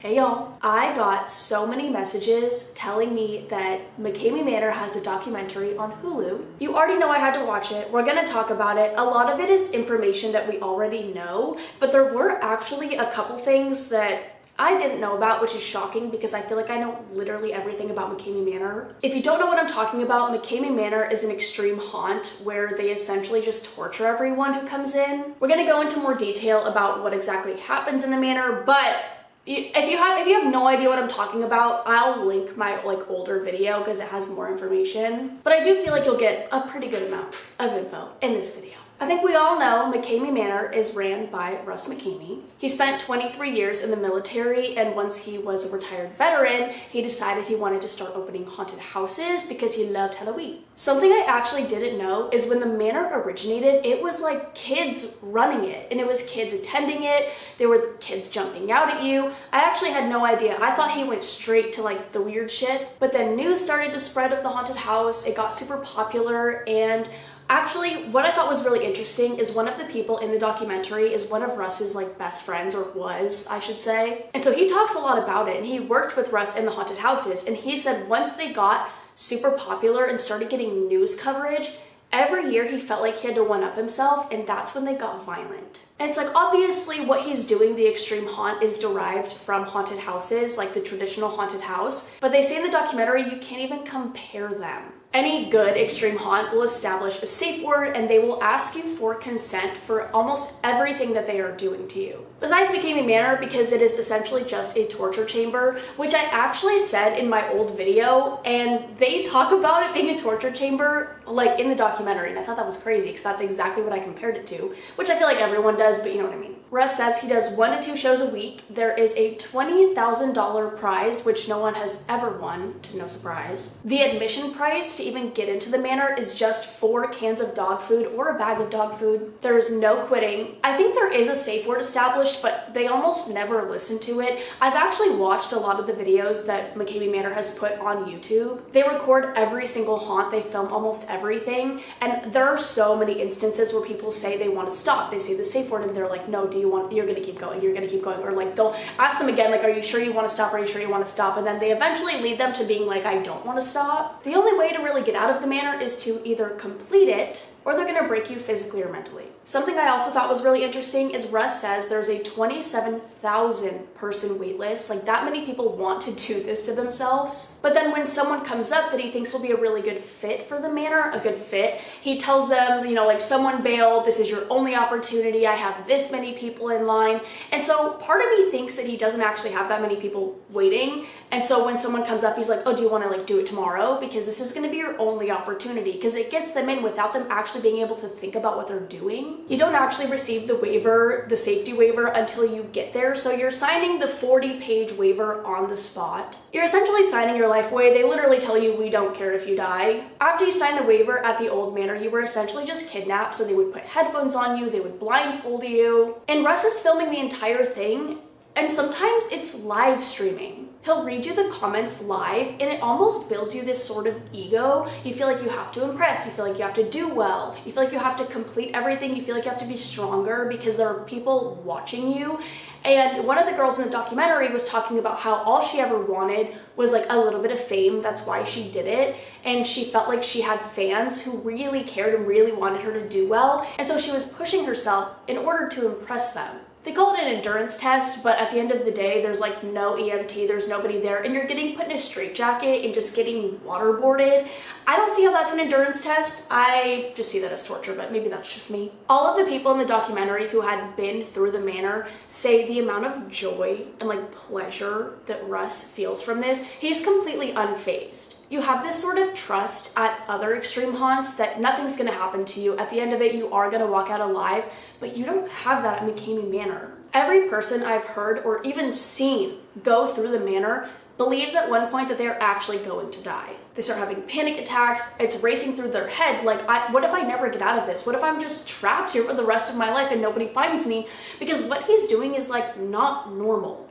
Hey y'all, I got so many messages telling me that MCKAMEY Manor has a documentary on Hulu. You already know I had to watch it. We're gonna talk about it. A lot of it is information that we already know, but there were actually a couple things that I didn't know about, which is shocking because I feel like I know literally everything about MCKAMEY Manor. If you don't know what I'm talking about, MCKAMEY Manor is an extreme haunt where they essentially just torture everyone who comes in. We're gonna go into more detail about what exactly happens in the manor, but if you have no idea what I'm talking about, I'll link my older video because it has more information. But I do feel like you'll get a pretty good amount of info in this video. I think we all know MCKAMEY Manor is ran by Russ McKamey. He spent 23 years in the military, and once he was a retired veteran, he decided he wanted to start opening haunted houses because he loved Halloween. Something I actually didn't know is when the manor originated, it was like kids running it, and it was kids attending it. There were kids jumping out at you. I actually had no idea. I thought he went straight to like the weird shit, but then news started to spread of the haunted house. It got super popular, and actually, what I thought was really interesting is one of the people in the documentary is one of Russ's best friends, or was, I should say. And so he talks a lot about it, and he worked with Russ in the haunted houses, and he said once they got super popular and started getting news coverage, every year he felt like he had to one-up himself, and that's when they got violent. And it's like, obviously what he's doing, the extreme haunt, is derived from haunted houses, like the traditional haunted house. But they say in the documentary, you can't even compare them. Any good extreme haunt will establish a safe word, and they will ask you for consent for almost everything that they are doing to you. Besides MCKAMEY Manor, because it is essentially just a torture chamber, which I actually said in my old video, and they talk about it being a torture chamber in the documentary, and I thought that was crazy because that's exactly what I compared it to, which I feel like everyone does, but you know what I mean. Russ says he does 1 to 2 shows a week. There is a $20,000 prize, which no one has ever won, to no surprise. The admission price to even get into the manor is just 4 cans of dog food or a bag of dog food. There is no quitting. I think there is a safe word established, but they almost never listen to it. I've actually watched a lot of the videos that MCKAMEY Manor has put on YouTube. They record every single haunt, they film almost everything, and there are so many instances where people say they want to stop. They say the safe word and they're like, no, you're gonna keep going, you're gonna keep going, or they'll ask them again, are you sure you want to stop, are you sure you want to stop, and then they eventually lead them to being like, I don't want to stop. The only way to really get out of the manor is to either complete it, or they're gonna break you physically or mentally. Something I also thought was really interesting is Russ says there's a 27,000 person wait list. That many people want to do this to themselves. But then when someone comes up that he thinks will be a really good fit for the manor, a good fit, he tells them, someone bailed, this is your only opportunity, I have this many people in line. And so part of me thinks that he doesn't actually have that many people waiting. And so when someone comes up, he's like, oh, do you want to do it tomorrow? Because this is gonna be your only opportunity, because it gets them in without them actually being able to think about what they're doing. You don't actually receive the waiver, the safety waiver, until you get there. So you're signing the 40-page waiver on the spot. You're essentially signing your life away. They literally tell you, we don't care if you die. After you sign the waiver at the old manor, you were essentially just kidnapped. So they would put headphones on you, they would blindfold you. And Russ is filming the entire thing, and sometimes it's live streaming. He'll read you the comments live, and it almost builds you this sort of ego. You feel like you have to impress, you feel like you have to do well, you feel like you have to complete everything, you feel like you have to be stronger because there are people watching you. And one of the girls in the documentary was talking about how all she ever wanted was a little bit of fame. That's why she did it. And she felt like she had fans who really cared and really wanted her to do well. And so she was pushing herself in order to impress them. They call it an endurance test, but at the end of the day, there's no EMT, there's nobody there, and you're getting put in a straitjacket and just getting waterboarded. I don't see how that's an endurance test. I just see that as torture, but maybe that's just me. All of the people in the documentary who had been through the manor say the amount of joy and pleasure that Russ feels from this, he's completely unfazed. You have this sort of trust at other extreme haunts that nothing's gonna happen to you. At the end of it, you are gonna walk out alive, but you don't have that at MCKAMEY Manor. Every person I've heard or even seen go through the manor believes at one point that they're actually going to die. They start having panic attacks, it's racing through their head, what if I never get out of this? What if I'm just trapped here for the rest of my life and nobody finds me? Because what he's doing is not normal.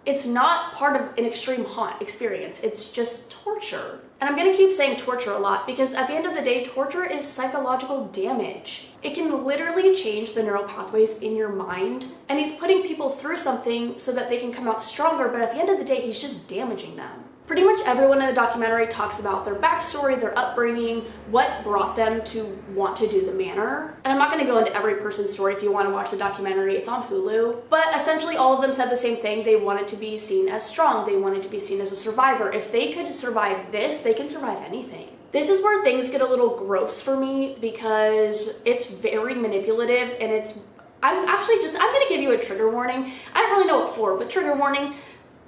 It's not part of an extreme haunt experience. It's just torture. And I'm gonna keep saying torture a lot because at the end of the day, torture is psychological damage. It can literally change the neural pathways in your mind. And he's putting people through something so that they can come out stronger, but at the end of the day, he's just damaging them. Pretty much everyone in the documentary talks about their backstory, their upbringing, what brought them to want to do the manor. And I'm not gonna go into every person's story. If you wanna watch the documentary, it's on Hulu. But essentially all of them said the same thing. They wanted to be seen as strong. They wanted to be seen as a survivor. If they could survive this, they can survive anything. This is where things get a little gross for me because it's very manipulative and I'm gonna give you a trigger warning. I don't really know what for, but trigger warning.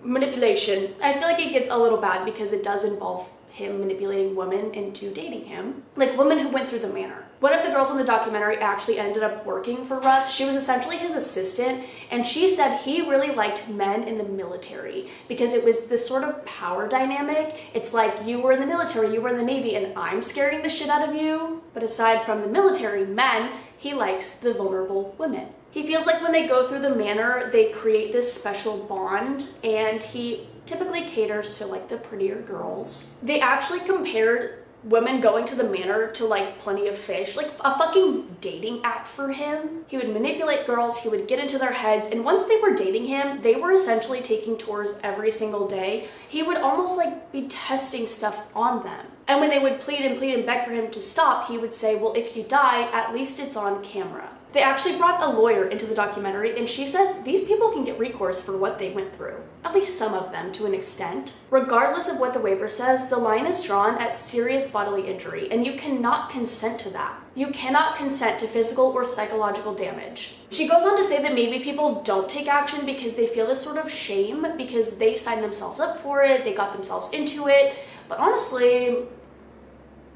Manipulation. I feel like it gets a little bad because it does involve him manipulating women into dating him. Like women who went through the manor. One of the girls in the documentary actually ended up working for Russ. She was essentially his assistant, and she said he really liked men in the military because it was this sort of power dynamic. It's like you were in the military, you were in the Navy, and I'm scaring the shit out of you. But aside from the military men, he likes the vulnerable women. He feels like when they go through the manor, they create this special bond, and he typically caters to like the prettier girls. They actually compared women going to the manor to like Plenty of Fish, like a fucking dating app for him. He would manipulate girls, he would get into their heads, and once they were dating him, they were essentially taking tours every single day. He would almost like be testing stuff on them. And when they would plead and beg for him to stop, he would say, well, if you die, at least it's on camera. They actually brought a lawyer into the documentary, and she says these people can get recourse for what they went through. At least some of them, to an extent. Regardless of what the waiver says, the line is drawn at serious bodily injury, and you cannot consent to that. You cannot consent to physical or psychological damage. She goes on to say that maybe people don't take action because they feel this sort of shame because they signed themselves up for it, they got themselves into it, but honestly,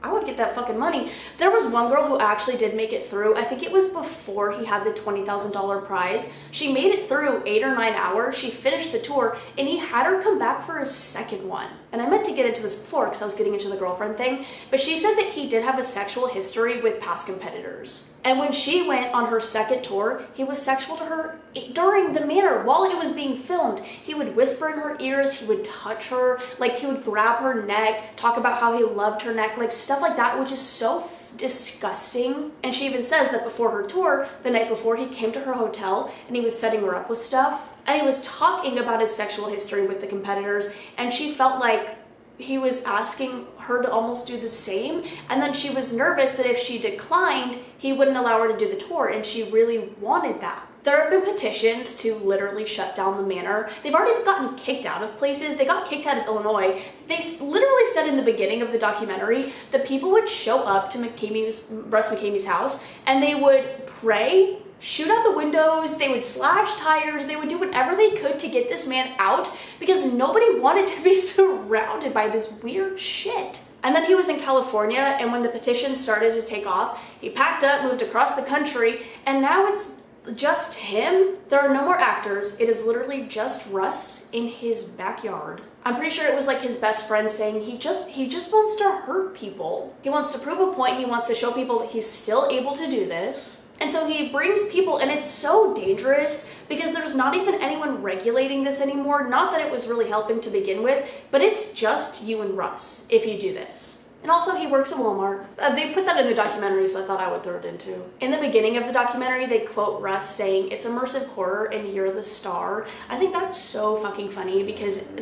I would get that fucking money. There was one girl who actually did make it through. I think it was before he had the $20,000 prize. She made it through 8 or 9 hours. She finished the tour, and he had her come back for his second one. And I meant to get into this before because I was getting into the girlfriend thing, but she said that he did have a sexual history with past competitors. And when she went on her second tour, he was sexual to her during the manor while it was being filmed. He would whisper in her ears, he would touch her, like he would grab her neck, talk about how he loved her neck, like stuff like that, which is so disgusting. And she even says that before her tour, the night before, he came to her hotel and he was setting her up with stuff. And he was talking about his sexual history with the competitors, and she felt like he was asking her to almost do the same, and then she was nervous that if she declined, he wouldn't allow her to do the tour, and she really wanted that. There have been petitions to literally shut down the manor. They've already gotten kicked out of places. They got kicked out of Illinois. They literally said in the beginning of the documentary that people would show up to Russ McKamey's house, and they would pray, shoot out the windows, they would slash tires, they would do whatever they could to get this man out because nobody wanted to be surrounded by this weird shit. And then he was in California, and when the petition started to take off, he packed up, moved across the country, and now it's just him. There are no more actors. It is literally just Russ in his backyard. I'm pretty sure it was like his best friend saying he just wants to hurt people. He wants to prove a point. He wants to show people that he's still able to do this. And so he brings people, and it's so dangerous because there's not even anyone regulating this anymore. Not that it was really helping to begin with, but it's just you and Russ if you do this. And also he works at Walmart. They put that in the documentary, so I thought I would throw it in too. In the beginning of the documentary, they quote Russ saying, "It's immersive horror and you're the star." I think that's so fucking funny because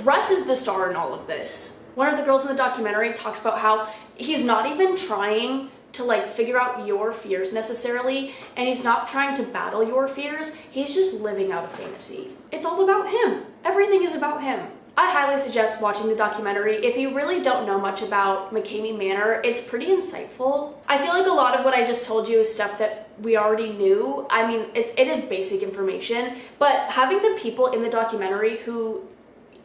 Russ is the star in all of this. One of the girls in the documentary talks about how he's not even trying to like figure out your fears necessarily, and he's not trying to battle your fears. He's just living out a fantasy. It's all about him. Everything is about him. I highly suggest watching the documentary. If you really don't know much about McKamey Manor, it's pretty insightful. I feel like a lot of what I just told you is stuff that we already knew. I mean, it is basic information, but having the people in the documentary who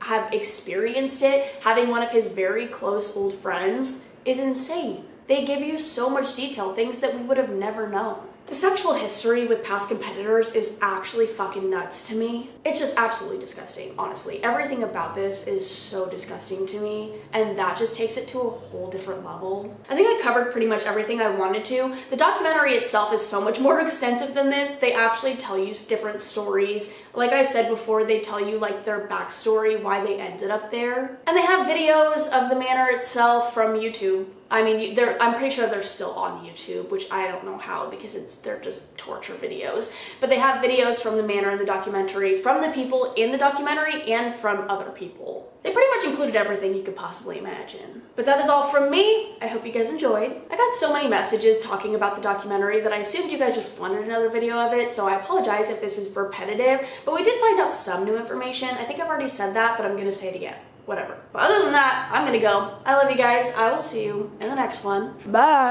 have experienced it, having one of his very close old friends, is insane. They give you so much detail, things that we would have never known. The sexual history with past competitors is actually fucking nuts to me. It's just absolutely disgusting, honestly. Everything about this is so disgusting to me, and that just takes it to a whole different level. I think I covered pretty much everything I wanted to. The documentary itself is so much more extensive than this. They actually tell you different stories. Like I said before, they tell you like their backstory, why they ended up there. And they have videos of the manor itself from YouTube. I mean, I'm pretty sure they're still on YouTube, which I don't know how because they're just torture videos. But they have videos from the manor in the documentary, from the people in the documentary, and from other people. They pretty much included everything you could possibly imagine. But that is all from me. I hope you guys enjoyed. I got so many messages talking about the documentary that I assumed you guys just wanted another video of it, so I apologize if this is repetitive, but we did find out some new information. I think I've already said that, but I'm gonna say it again. Whatever. But other than that, I'm gonna go. I love you guys. I will see you in the next one. Bye.